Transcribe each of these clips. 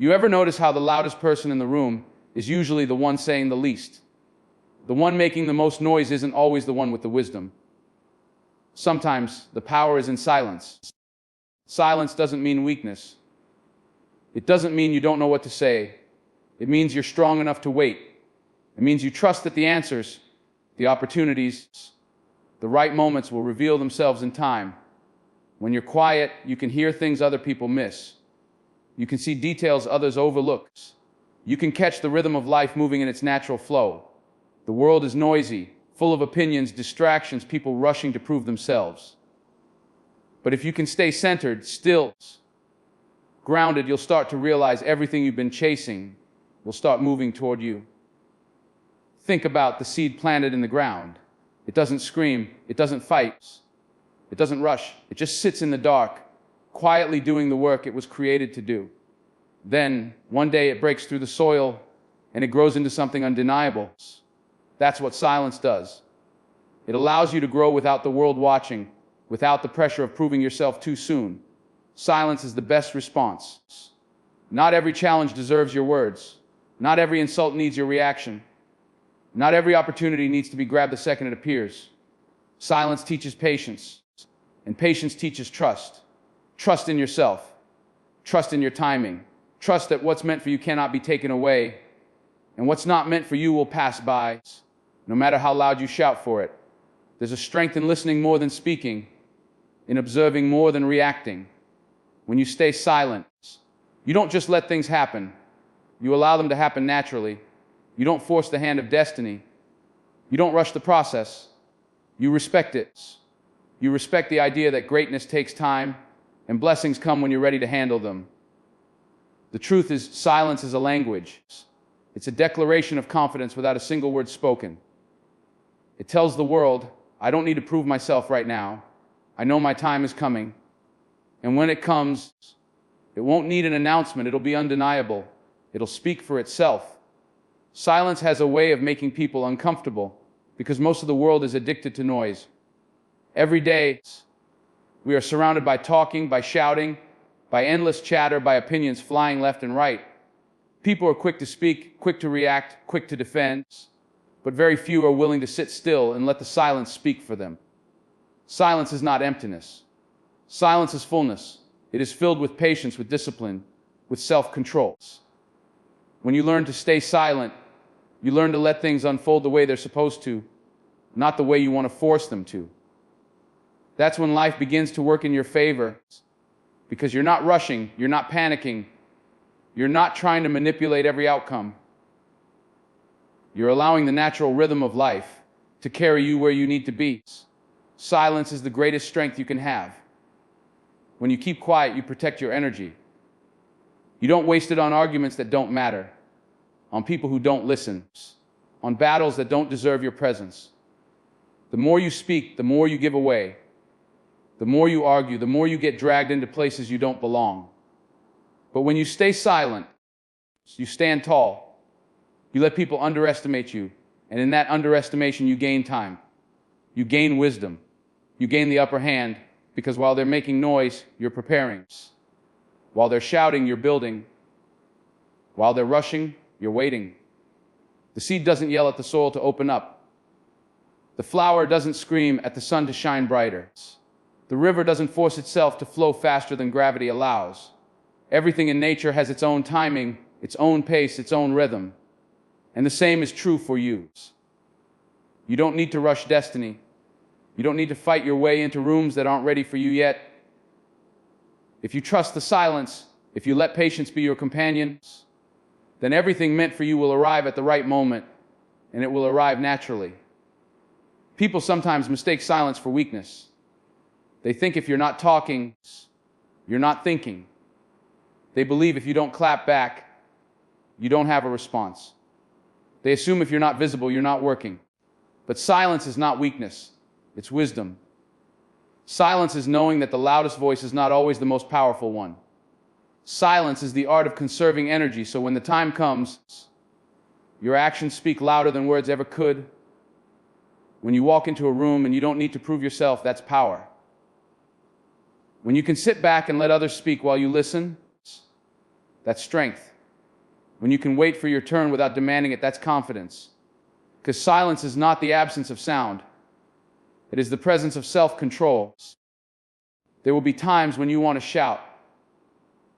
You ever notice how the loudest person in the room is usually the one saying the least? The one making the most noise isn't always the one with the wisdom. Sometimes the power is in silence. Silence doesn't mean weakness. It doesn't mean you don't know what to say. It means you're strong enough to wait. It means you trust that the answers, the opportunities, the right moments will reveal themselves in time. When you're quiet, you can hear things other people miss. You can see details others overlook. You can catch the rhythm of life moving in its natural flow. The world is noisy, full of opinions, distractions, people rushing to prove themselves. But if you can stay centered, still, grounded, you'll start to realize everything you've been chasing will start moving toward you. Think about the seed planted in the ground. It doesn't scream, it doesn't fight, it doesn't rush. It just sits in the dark, quietly doing the work it was created to do. Then, one day it breaks through the soil and it grows into something undeniable. That's what silence does. It allows you to grow without the world watching, without the pressure of proving yourself too soon. Silence is the best response. Not every challenge deserves your words. Not every insult needs your reaction. Not every opportunity needs to be grabbed the second it appears. Silence teaches patience, and patience teaches trust. Trust in yourself. Trust in your timing. Trust that what's meant for you cannot be taken away, and what's not meant for you will pass by, no matter how loud you shout for it. There's a strength in listening more than speaking, in observing more than reacting. When you stay silent, you don't just let things happen. You allow them to happen naturally. You don't force the hand of destiny. You don't rush the process. You respect it. You respect the idea that greatness takes time and blessings come when you're ready to handle them. The truth is, silence is a language. It's a declaration of confidence without a single word spoken. It tells the world, I don't need to prove myself right now. I know my time is coming. And when it comes, it won't need an announcement. It'll be undeniable. It'll speak for itself. Silence has a way of making people uncomfortable because most of the world is addicted to noise. Every day, we are surrounded by talking, by shouting, by endless chatter, by opinions flying left and right. People are quick to speak, quick to react, quick to defend, but very few are willing to sit still and let the silence speak for them. Silence is not emptiness. Silence is fullness. It is filled with patience, with discipline, with self-control. When you learn to stay silent, you learn to let things unfold the way they're supposed to, not the way you want to force them to. That's when life begins to work in your favor, because you're not rushing, you're not panicking, you're not trying to manipulate every outcome. You're allowing the natural rhythm of life to carry you where you need to be. Silence is the greatest strength you can have. When you keep quiet, you protect your energy. You don't waste it on arguments that don't matter, on people who don't listen, on battles that don't deserve your presence. The more you speak, the more you give away. The more you argue, the more you get dragged into places you don't belong. But when you stay silent, you stand tall. You let people underestimate you, and in that underestimation you gain time. You gain wisdom. You gain the upper hand, because while they're making noise, you're preparing. While they're shouting, you're building. While they're rushing, you're waiting. The seed doesn't yell at the soil to open up. The flower doesn't scream at the sun to shine brighter. The river doesn't force itself to flow faster than gravity allows. Everything in nature has its own timing, its own pace, its own rhythm. And the same is true for you. You don't need to rush destiny. You don't need to fight your way into rooms that aren't ready for you yet. If you trust the silence, if you let patience be your companion, then everything meant for you will arrive at the right moment, and it will arrive naturally. People sometimes mistake silence for weakness. They think if you're not talking, you're not thinking. They believe if you don't clap back, you don't have a response. They assume if you're not visible, you're not working. But silence is not weakness, it's wisdom. Silence is knowing that the loudest voice is not always the most powerful one. Silence is the art of conserving energy, so when the time comes, your actions speak louder than words ever could. When you walk into a room and you don't need to prove yourself, that's power. When you can sit back and let others speak while you listen, That's strength. When you can wait for your turn without demanding it, that's confidence. Because silence is not the absence of sound. It is the presence of self-control. There will be times when you want to shout,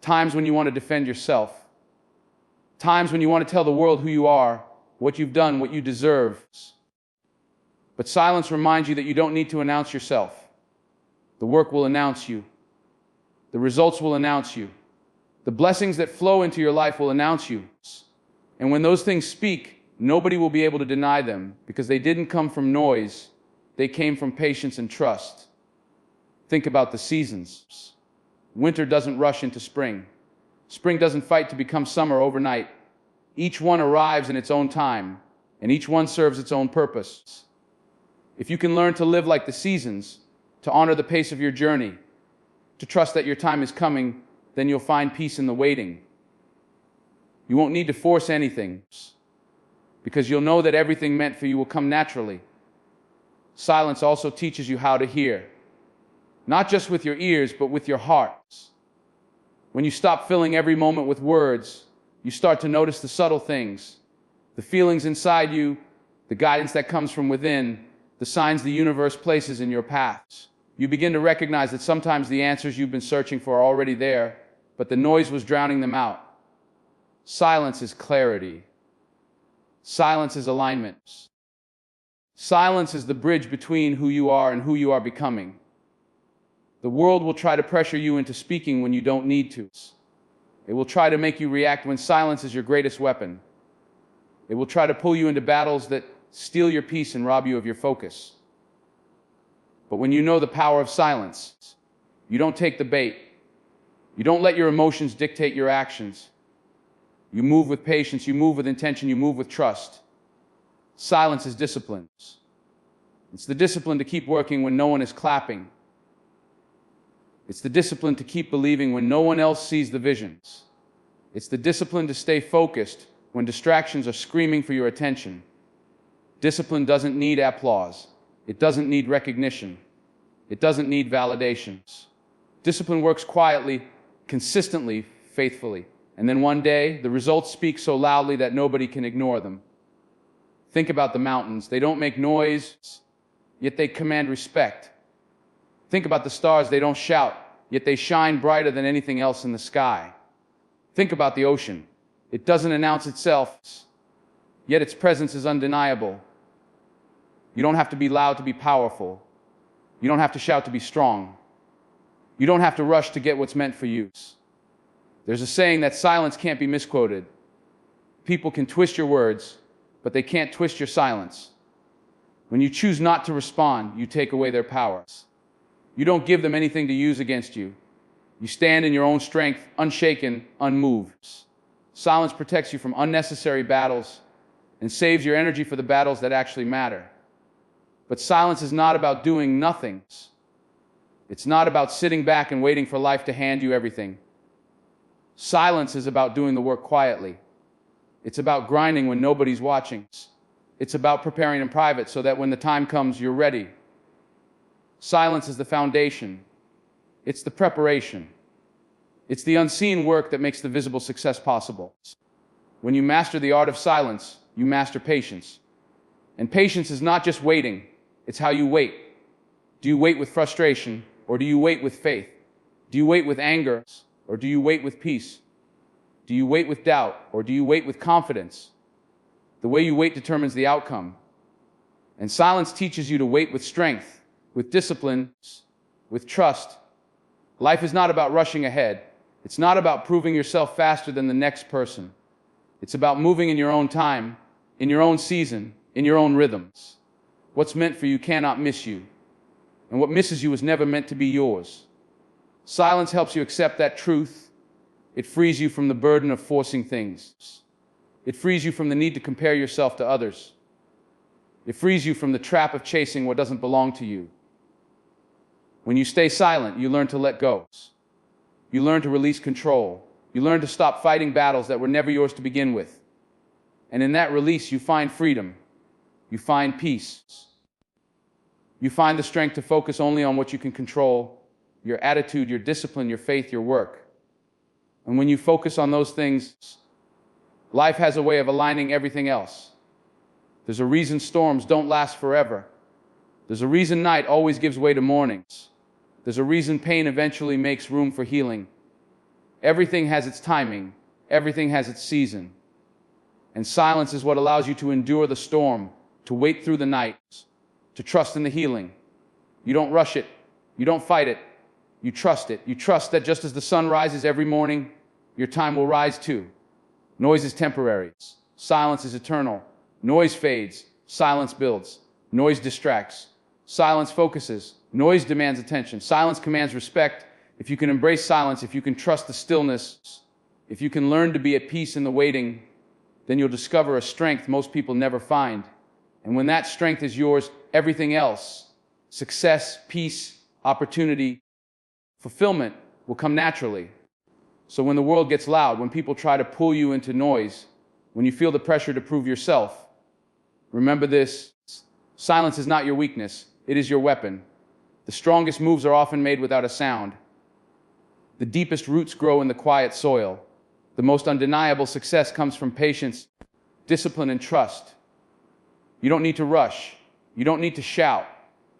times when you want to defend yourself, times when you want to tell the world who you are, what you've done, what you deserve. But silence reminds you that you don't need to announce yourself. The work will announce you. The results will announce you. The blessings that flow into your life will announce you. And when those things speak, nobody will be able to deny them because they didn't come from noise. They came from patience and trust. Think about the seasons. Winter doesn't rush into spring. Spring doesn't fight to become summer overnight. Each one arrives in its own time, and each one serves its own purpose. If you can learn to live like the seasons, to honor the pace of your journey, to trust that your time is coming, then you'll find peace in the waiting. You won't need to force anything, because you'll know that everything meant for you will come naturally. Silence also teaches you how to hear, not just with your ears, but with your hearts. When you stop filling every moment with words, you start to notice the subtle things, the feelings inside you, the guidance that comes from within, the signs the universe places in your paths. You begin to recognize that sometimes the answers you've been searching for are already there, but the noise was drowning them out. Silence is clarity. Silence is alignment. Silence is the bridge between who you are and who you are becoming. The world will try to pressure you into speaking when you don't need to. It will try to make you react when silence is your greatest weapon. It will try to pull you into battles that steal your peace and rob you of your focus. But when you know the power of silence, you don't take the bait. You don't let your emotions dictate your actions. You move with patience, you move with intention, you move with trust. Silence is discipline. It's the discipline to keep working when no one is clapping. It's the discipline to keep believing when no one else sees the visions. It's the discipline to stay focused when distractions are screaming for your attention. Discipline doesn't need applause. It doesn't need recognition. It doesn't need validations. Discipline works quietly, consistently, faithfully. And then one day, the results speak so loudly that nobody can ignore them. Think about the mountains. They don't make noise, yet they command respect. Think about the stars. They don't shout, yet they shine brighter than anything else in the sky. Think about the ocean. It doesn't announce itself, yet its presence is undeniable. You don't have to be loud to be powerful. You don't have to shout to be strong. You don't have to rush to get what's meant for you. There's a saying that silence can't be misquoted. People can twist your words, but they can't twist your silence. When you choose not to respond, you take away their powers. You don't give them anything to use against you. You stand in your own strength, unshaken, unmoved. Silence protects you from unnecessary battles and saves your energy for the battles that actually matter. But silence is not about doing nothing. It's not about sitting back and waiting for life to hand you everything. Silence is about doing the work quietly. It's about grinding when nobody's watching. It's about preparing in private so that when the time comes, you're ready. Silence is the foundation. It's the preparation. It's the unseen work that makes the visible success possible. When you master the art of silence, you master patience. And patience is not just waiting, it's how you wait. Do you wait with frustration, or do you wait with faith? Do you wait with anger, or do you wait with peace? Do you wait with doubt, or do you wait with confidence? The way you wait determines the outcome. And silence teaches you to wait with strength, with discipline, with trust. Life is not about rushing ahead. It's not about proving yourself faster than the next person. It's about moving in your own time, in your own season, in your own rhythms. What's meant for you cannot miss you. And what misses you was never meant to be yours. Silence helps you accept that truth. It frees you from the burden of forcing things. It frees you from the need to compare yourself to others. It frees you from the trap of chasing what doesn't belong to you. When you stay silent, you learn to let go. You learn to release control. You learn to stop fighting battles that were never yours to begin with. And in that release, you find freedom. You find peace. You find the strength to focus only on what you can control, your attitude, your discipline, your faith, your work. And when you focus on those things, life has a way of aligning everything else. There's a reason storms don't last forever. There's a reason night always gives way to mornings. There's a reason pain eventually makes room for healing. Everything has its timing. Everything has its season. And silence is what allows you to endure the storm, to wait through the night, to trust in the healing. You don't rush it. You don't fight it. You trust it. You trust that just as the sun rises every morning, your time will rise too. Noise is temporary. Silence is eternal. Noise fades. Silence builds. Noise distracts. Silence focuses. Noise demands attention. Silence commands respect. If you can embrace silence, if you can trust the stillness, if you can learn to be at peace in the waiting, then you'll discover a strength most people never find. And when that strength is yours, everything else, success, peace, opportunity, fulfillment, will come naturally. So when the world gets loud, when people try to pull you into noise, when you feel the pressure to prove yourself, remember this: silence is not your weakness, it is your weapon. The strongest moves are often made without a sound. The deepest roots grow in the quiet soil. The most undeniable success comes from patience, discipline, and trust. You don't need to rush. You don't need to shout.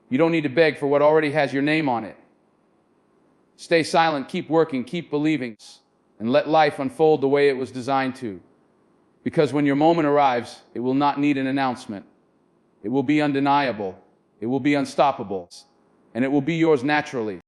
You don't need to beg for what already has your name on it. Stay silent, keep working, keep believing, and let life unfold the way it was designed to. Because when your moment arrives, it will not need an announcement. It will be undeniable. It will be unstoppable. And it will be yours naturally.